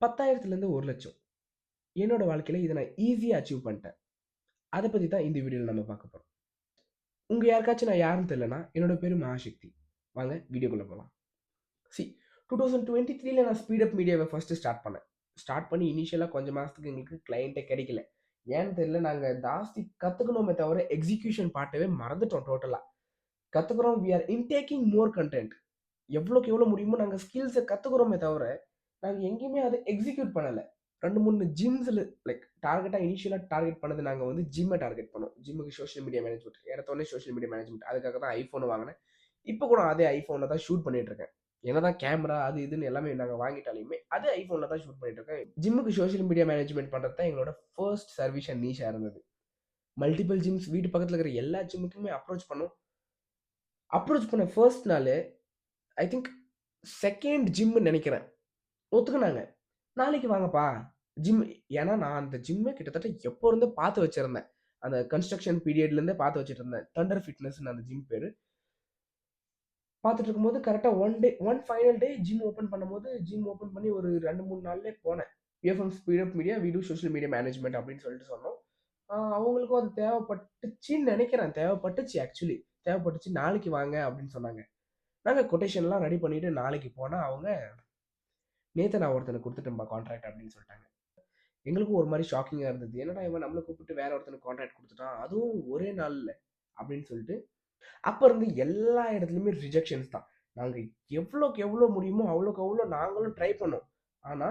10,000லேருந்து 1,00,000 என்னோட வாழ்க்கையில இத நான் ஈஸியா அச்சீவ் பண்ணிட்டேன். அத பத்தி தான் இந்த வீடியோல நம்ம பார்க்க போறோம். உங்க யாருக்காச்சும் நான் யாருன்னு தெரியலனா, என்னோட பேரு மகாசக்தி. வாங்க வீடியோக்குள்ள போலாம். சி 2023ல நான் ஸ்பீட் அப் மீடியாவ ஃபர்ஸ்ட் ஸ்டார்ட் பண்ணேன். ஸ்டார்ட் பண்ணி இனிஷியலா கொஞ்சம் மாசத்துக்கு எங்களுக்கு கிளையன்ட்டே கிடைக்கல. ஏன்னு தெரியல. நாங்க ஜாஸ்தி கத்துக்கணுமே தவிர எக்ஸிகியூஷன் பார்ட்டவே மறந்துட்டோம் டோட்டலா. கத்துக்குறோம். We are intaking more content. எவ்வளோக்கு எவ்வளோ முடியுமோ நாங்க ஸ்கில்ஸ கத்துக்குறோமே தவிர, நாங்க எங்கேயுமே அத எக்ஸிக்யூட் பண்ணல. 2, 3 ஜிம்ஸ்ல லைக் டார்கெட்டா இனிஷியலா டார்கெட் பண்ணது நாங்க வந்து ஜிம்ம டார்கெட் பண்ணோம். ஜிம்முக்கு சோசியல் மீடியா மேனேஜ்மென்ட். எடுத்தோனே சோசியல் மீடியா மேனேஜ்மென்ட். அதுக்காக தான் ஐஃபோன் வாங்குனேன். இப்ப கூட அதே ஐஃபோன்ல தான் ஷூட் பண்ணிட்டு இருக்கேன். என்னதான் கேமரா அது இதுன்னு எல்லாமே நாங்க வாங்கிட்டாலுமே, அதே ஐஃபோன்ல தான் ஷூட் பண்ணிட்டு இருக்கேன். ஜிம்முக்கு சோசியல் மீடியா மேனேஜ்மென்ட் பண்றது தான் எங்களோட ஃபர்ஸ்ட் சர்வீஸ் அண்ட் நீஷா இருந்தது. மல்டிபிள் ஜிம்ஸ் வீட்டு பக்கத்துல இருக்கிற எல்லா ஜிம்முக்குமே அப்ரோச் பண்ணோம். அப்ரோச் பண்ண ஃபர்ஸ்ட் நாளு ஐ திங்க் 2ண்ட் ஜிம்ன்னு நெனைக்கிறேன். ஒத்துக்குனாங்க. நாளைக்கு வாங்கப்பா. ஜிம். ஏன்னா நான் அந்த ஜிம்ம கிட்டத்தட்ட எப்போ இருந்தோ பார்த்து வச்சிருந்தேன். அந்த கன்ஸ்ட்ரக்ஷன் பீரியட்ல இருந்தே பார்த்து வச்சுட்டு இருந்தேன். தண்டர் ஃபிட்னஸ்ன்னு அந்த ஜிம் பேரு. பார்த்துட்டு இருக்கும்போது கரெக்ட்டா one final day gym open பண்ணும்போது, ஜிம் ஓப்பன் பண்ணி ஒரு 2, 3 நாள்லயே போனேன். "VFM speed up media, we do social media management" அப்படின்னு சொல்லிட்டு சொன்னோம். அவங்களுக்கும் அது தேவைப்பட்டுச்சுன்னு நெனைக்கிறேன். தேவைப்பட்டுச்சு ஆக்சுவலி. தேவைப்பட்டுச்சு. "நாளைக்கு வாங்க" அப்படின்னு சொன்னாங்க. நாங்க கொட்டேஷன்லாம் ரெடி பண்ணிட்டு நாளைக்கு போனா, அவங்க "நேத்து நான் ஒருத்தனுக்கு குடுத்துட்டேன்பா கான்ட்ராக்ட்" அப்படின்னு சொல்ட்டாங்க. எங்களுக்கும் ஒரு மாரி ஷாக்கிங்கா இருந்தது. என்னடா இவன் நம்மள கூப்பிட்டு வேற ஒருத்தனுக்கு கான்ட்ராக்ட் குடுத்துட்டான். அதுவும் ஒரே நாள்ல அப்படின்னு சொல்லிட்டு, அப்ப இருந்து எல்லா இடத்துலயுமே ரிஜெக்ஷன்ஸ் தான். நாங்க எவ்வளோக்கு எவ்வளோ முடியுமோ அவ்வளோக்கு அவ்வளோ நாங்களும் ட்ரை பண்ணோம். ஆனா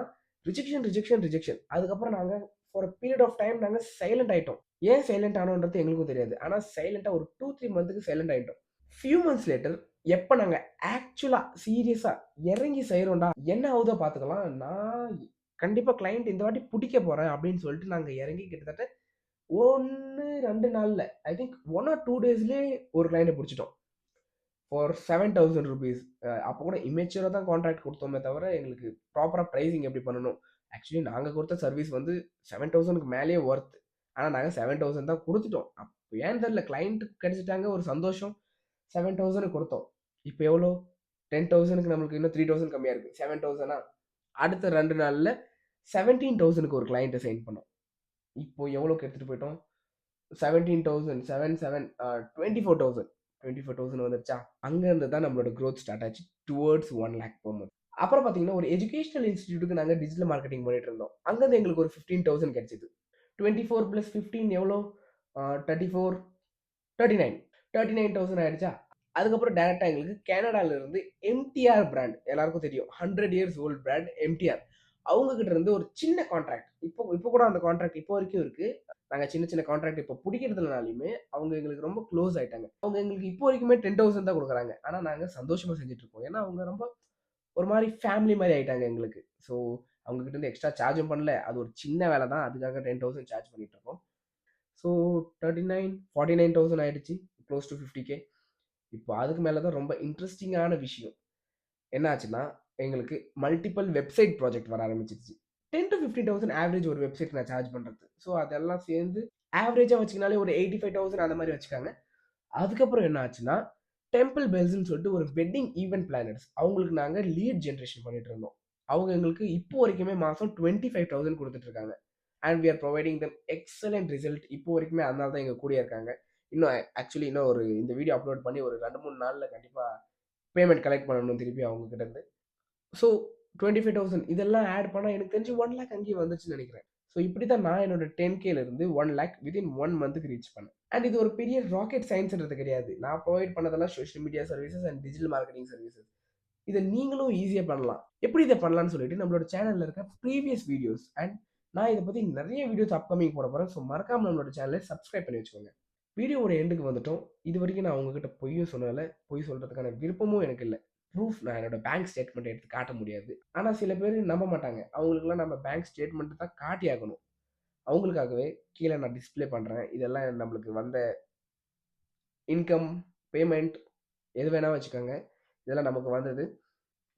ரிஜெக்ஷன், ரிஜெக்ஷன், ரிஜெக்ஷன். அதுக்கப்புறம் நாங்க for a period of time நாங்க சைலன்ட் ஆயிட்டோம். ஏன் சைலன்ட் ஆனோன்றது எங்களுக்கும் தெரியாது. ஆனா சைலன்ட்டா ஒரு 2, 3 மந்த்க்கு சைலன்ட் ஆயிட்டோம். ஃபியூ மந்த்ஸ் லேட்டர் எப்ப நாங்க ஆக்சுவலா சீரியஸா இறங்கி செய்றோம்டா, என்ன ஆவுதோ பார்த்துக்கலாம். நான் கண்டிப்பா கிளையன்ட் இந்த வாட்டி புடிக்க போறேன் அப்படின்னு சொல்லிட்டு நாங்க இறங்கி கிட்டத்தட்ட 1, 2 நாள்ல ஐ திங்க் 1 ஆர் 2 டேஸ்லயே ஒரு கிளையன்ட்ட புடிச்சுட்டோம். ஃபார் ₹7,000. அப்ப கூட இம்மேச்சூரா தான் கான்ட்ராக்ட் குடுத்தோமே தவிர, எங்களுக்கு ப்ராப்பரா பிரைசிங் எப்படி பண்ணணும். ஆக்சுவலி நாங்க குடுத்த சர்வீஸ் வந்து 7,000க்கு மேலேயே வொர்த். ஆனா நாங்க 7,000 தான் குடுத்துட்டோம். அப்ப ஏன்னு தெரியல கிளையன்ட் கிடைச்சுட்டாங்க ஒரு சந்தோஷம். 7,000க்கு குடுத்தோம். இப்ப எவ்வளோ? 10,000க்கு நம்மளுக்கு இன்னும் 3,000 கம்மியா இருக்கு. 7,000 அடுத்த 2 நாள்ல 17,000க்கு ஒரு கிளையன்ட்ட சைன் பண்ணோம். இப்போ எவ்வளோக்கு எடுத்துட்டு போயிட்டோம்? 17,000 7, 7 24,000 24,000 வந்துருச்சா? அங்க இருந்து தான் நம்மளோட குரோத் ஸ்டார்ட் ஆச்சு. Towards 1,00,000 per month. அப்புறம் பார்த்தீங்கன்னா, ஒரு எஜுகேஷனல் இன்ஸ்டிடியூட்க்கு நாங்க டிஜிட்டல் மார்க்கெட்டிங் பண்ணிட்டு இருந்தோம். அங்க இருந்து எங்களுக்கு ஒரு 15,000 கிடைச்சது. 24 பிளஸ் 15 எவ்வளோ? 34 39 39,000 ஆயிடுச்சா? அதுக்கப்புறம் டைரக்ட்டா எங்களுக்கு கனடால இருந்து எம்டிஆர் பிராண்ட் எல்லாருக்கும் தெரியும். 100 இயர்ஸ் ஓல்ட் பிராண்ட் எம்டிஆர். அவங்க கிட்ட இருந்து ஒரு சின்ன கான்ட்ராக்ட். இப்போ கூட அந்த கான்ட்ராக்ட் இப்போ வரைக்கும் இருக்கு. நாங்க சின்ன சின்ன கான்ட்ராக்ட் இப்போ புடிக்கிறதுனாலயுமே அவங்க எங்களுக்கு ரொம்ப க்ளோஸ் ஆயிட்டாங்க. அவங்க எங்களுக்கு இப்போ வரைக்குமே 10,000 தான் குடுக்குறாங்க. ஆனா நாங்க சந்தோஷமா செஞ்சுட்டு இருக்கோம். ஏன்னா அவங்க ரொம்ப ஒரு மாரி ஃபேமிலி மாரி ஆயிட்டாங்க எங்களுக்கு. ஸோ அவங்க கிட்ட இருந்து எக்ஸ்ட்ரா சார்ஜும் பண்ணல. அது ஒரு சின்ன வேலை தான். அதுக்காக 10,000 சார்ஜ் பண்ணிட்டு இருக்கோம். ஸோ 39 49,000 ஆயிடுச்சு. Close to 50K. இப்போ அதுக்கு மேல தான் ரொம்ப இன்ட்ரஸ்டிங்கான விஷயம். என்ன ஆச்சுன்னா, எங்களுக்கு மல்டிபிள் வெப்சைட் ப்ராஜெக்ட் வர ஆரம்பிச்சுருச்சு. 10,000 to 15,000 ஆவரேஜ் ஒரு வெப்சைட் நான் சார்ஜ் பண்றது. ஸோ அதெல்லாம் சேர்ந்து ஆவரேஜா வச்சுக்கினாலே ஒரு 85,000 அந்த மாரி வச்சுக்கங்க. அதுக்கப்புறம் என்ன ஆச்சுன்னா, டெம்பிள் பெல்ஸ்ன்னு சொல்லிட்டு ஒரு வெட்டிங் ஈவென்ட் பிளானர்ஸ். அவங்களுக்கு நாங்க லீட் ஜெனரேஷன் பண்ணிட்டு இருந்தோம். அவங்க எங்களுக்கு இப்போ வரைக்குமே மாசம் 25,000 குடுத்துட்டு இருக்காங்க. And we are providing them excellent result. இப்போ வரைக்குமே அதனால தான் எங்க கூடயே இருக்காங்க. இன்னும் ஆக்சுவலி இன்னும் ஒரு இந்த வீடியோ அப்லோட் பண்ணி ஒரு 2, 3 நாள்ல கண்டிப்பா பேமெண்ட் கலெக்ட் பண்ணணும் திருப்பி அவங்க கிட்ட இருந்து. ஸோ 25,000 இதெல்லாம் ஆட் பண்ணா எனக்கு தெரிஞ்சு 1,00,000 அங்கேயே வந்துச்சுன்னு நினைக்கிறேன். ஸோ இப்படி தான் நான் என்னோட 10Kல இருந்து 1,00,000 வித்தின் 1 மந்த்க்கு ரீச் பண்ணேன். அண்ட் இது ஒரு பெரிய ராக்கெட் சயின்ஸ்ன்றது கிடையாது. நான் ப்ரொவைட் பண்ணதெல்லாம் social media services and digital marketing services. இத நீங்களும் ஈஸியா பண்ணலாம். எப்படி இத பண்ணலாம்னு சொல்லிட்டு நம்மளோட சேனல்ல இருக்க ப்ரீவியஸ் வீடியோஸ் அண்ட் நான் இத பத்தி நெறைய வீடியோஸ் அப்கமிங் போட போறேன். ஸோ மறக்காம நம்மளோட சேனலை சப்ஸ்கிரைப் பண்ணி வச்சுக்கோங்க. வீடியோவோட எண்டுக்கு வந்துட்டோம். இதுவரைக்கும் நான் உங்ககிட்ட பொய்யும் சொல்லல. பொய் சொல்றதுக்கான விருப்பமும் எனக்கு இல்ல. ப்ரூஃப் நான் என்னோட பேங்க் ஸ்டேட்மெண்ட் எடுத்து காட்ட முடியாது. ஆனா சில பேரு நம்ப மாட்டாங்க. அவங்களுக்கெல்லாம் நம்ம பேங்க் ஸ்டேட்மெண்ட் தான் காட்டி ஆகணும். அவங்களுக்காகவே கீழ நான் டிஸ்ப்ளே பண்றேன். இதெல்லாம் நம்மளுக்கு வந்த இன்கம், பேமெண்ட் எது வேணா வச்சுக்கோங்க. இதெல்லாம் நமக்கு வந்தது.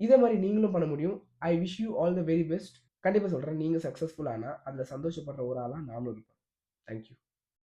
இதே மாரி நீங்களும் பண்ண முடியும். I wish you all the very best. கண்டிப்பா சொல்றேன். நீங்க சக்சஸ்ஃபுல் ஆனா, அதுல சந்தோஷப்படுற ஒரு ஆளா நானும் இருப்பேன். Thank you.